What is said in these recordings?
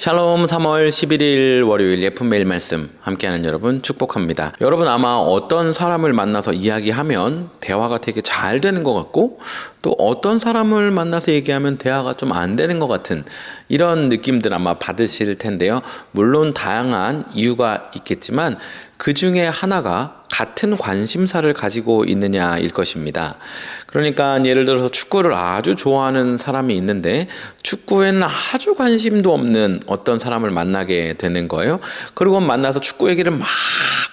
샬롬. 3월 11일 월요일 예쁜 매일 말씀 함께하는 여러분 축복합니다. 여러분 아마 어떤 사람을 만나서 이야기하면 대화가 되게 잘 되는 것 같고 또 어떤 사람을 만나서 얘기하면 대화가 좀 안 되는 것 같은 이런 느낌들 아마 받으실 텐데요. 물론 다양한 이유가 있겠지만 그 중에 하나가 같은 관심사를 가지고 있느냐일 것입니다. 그러니까 예를 들어서 축구를 아주 좋아하는 사람이 있는데 축구에는 아주 관심도 없는 어떤 사람을 만나게 되는 거예요. 그리고 만나서 축구 얘기를 막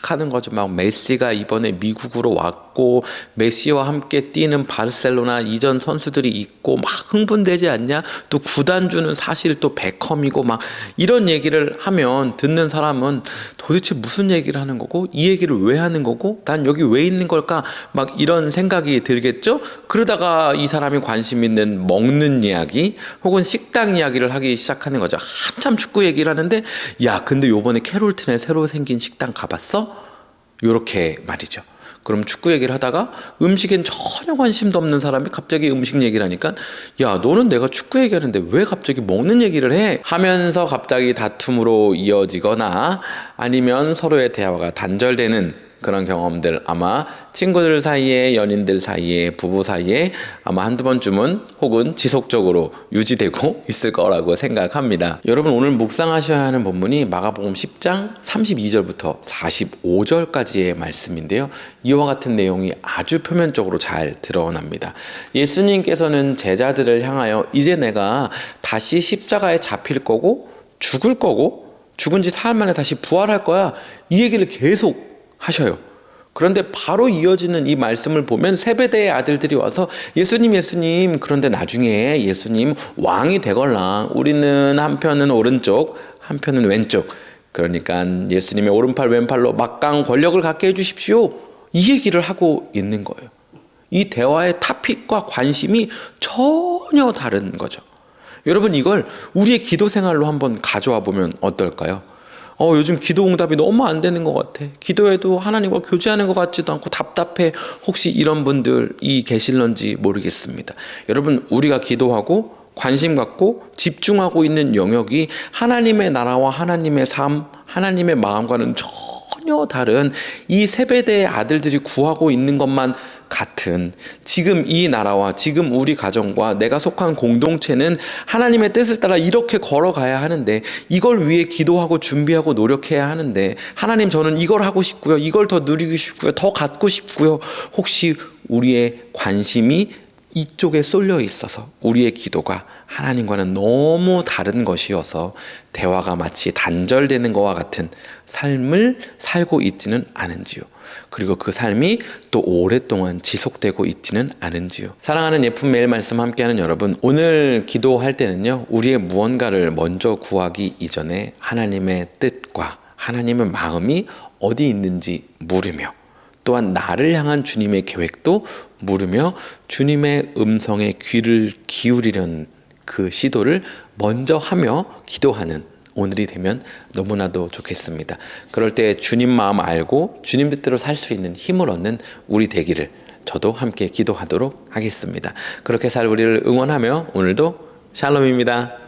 하는 거죠. 막 메시가 이번에 미국으로 왔고 메시와 함께 뛰는 바르셀로나 이전 선수들이 있고 막 흥분되지 않냐? 또 구단주는 사실 또 베컴이고 막 이런 얘기를 하면 듣는 사람은 도대체 무슨 얘기를 하는 거고 이 얘기를 왜 하는 거고 난 여기 왜 있는 걸까? 막 이런 생각이 들겠죠? 그러다가 이 사람이 관심 있는 먹는 이야기 혹은 식당 이야기를 하기 시작하는 거죠. 한참 축구 얘기를 하는데 야 근데 요번에 캐롤튼에 새로 생긴 식당 가봤어? 요렇게 말이죠. 그럼 축구 얘기를 하다가 음식엔 전혀 관심도 없는 사람이 갑자기 음식 얘기를 하니까 야 너는 내가 축구 얘기하는데 왜 갑자기 먹는 얘기를 해? 하면서 갑자기 다툼으로 이어지거나 아니면 서로의 대화가 단절되는 그런 경험들 아마 친구들 사이에 연인들 사이에 부부 사이에 아마 한두 번쯤은 혹은 지속적으로 유지되고 있을 거라고 생각합니다. 여러분 오늘 묵상하셔야 하는 본문이 마가복음 10장 32절부터 45절까지의 말씀인데요. 이와 같은 내용이 아주 표면적으로 잘 드러납니다. 예수님께서는 제자들을 향하여 이제 내가 다시 십자가에 잡힐 거고 죽을 거고 죽은 지 사흘 만에 다시 부활할 거야 이 얘기를 계속 하셔요. 그런데 바로 이어지는 이 말씀을 보면 세베대의 아들들이 와서 예수님 그런데 나중에 예수님 왕이 되걸랑 우리는 한편은 오른쪽 한편은 왼쪽 그러니까 예수님의 오른팔 왼팔로 막강 권력을 갖게 해주십시오 이 얘기를 하고 있는 거예요. 이 대화의 토픽과 관심이 전혀 다른 거죠. 여러분 이걸 우리의 기도 생활로 한번 가져와 보면 어떨까요? 요즘 기도 응답이 너무 안 되는 것 같아. 기도해도 하나님과 교제하는 것 같지도 않고 답답해. 혹시 이런 분들이 계실런지 모르겠습니다. 여러분 우리가 기도하고 관심 갖고 집중하고 있는 영역이 하나님의 나라와 하나님의 삶, 하나님의 마음과는 전혀 다른 이 세베대의 아들들이 구하고 있는 것만 같은 지금 이 나라와 지금 우리 가정과 내가 속한 공동체는 하나님의 뜻을 따라 이렇게 걸어가야 하는데 이걸 위해 기도하고 준비하고 노력해야 하는데 하나님 저는 이걸 하고 싶고요. 이걸 더 누리고 싶고요. 더 갖고 싶고요. 혹시 우리의 관심이 이쪽에 쏠려 있어서 우리의 기도가 하나님과는 너무 다른 것이어서 대화가 마치 단절되는 것과 같은 삶을 살고 있지는 않은지요. 그리고 그 삶이 또 오랫동안 지속되고 있지는 않은지요. 사랑하는 예쁜 매일 말씀 함께하는 여러분 오늘 기도할 때는요 우리의 무언가를 먼저 구하기 이전에 하나님의 뜻과 하나님의 마음이 어디 있는지 물으며 또한 나를 향한 주님의 계획도 물으며 주님의 음성에 귀를 기울이려는 그 시도를 먼저 하며 기도하는 오늘이 되면 너무나도 좋겠습니다. 그럴 때 주님 마음 알고 주님 뜻대로 살 수 있는 힘을 얻는 우리 되기를 저도 함께 기도하도록 하겠습니다. 그렇게 살 우리를 응원하며 오늘도 샬롬입니다.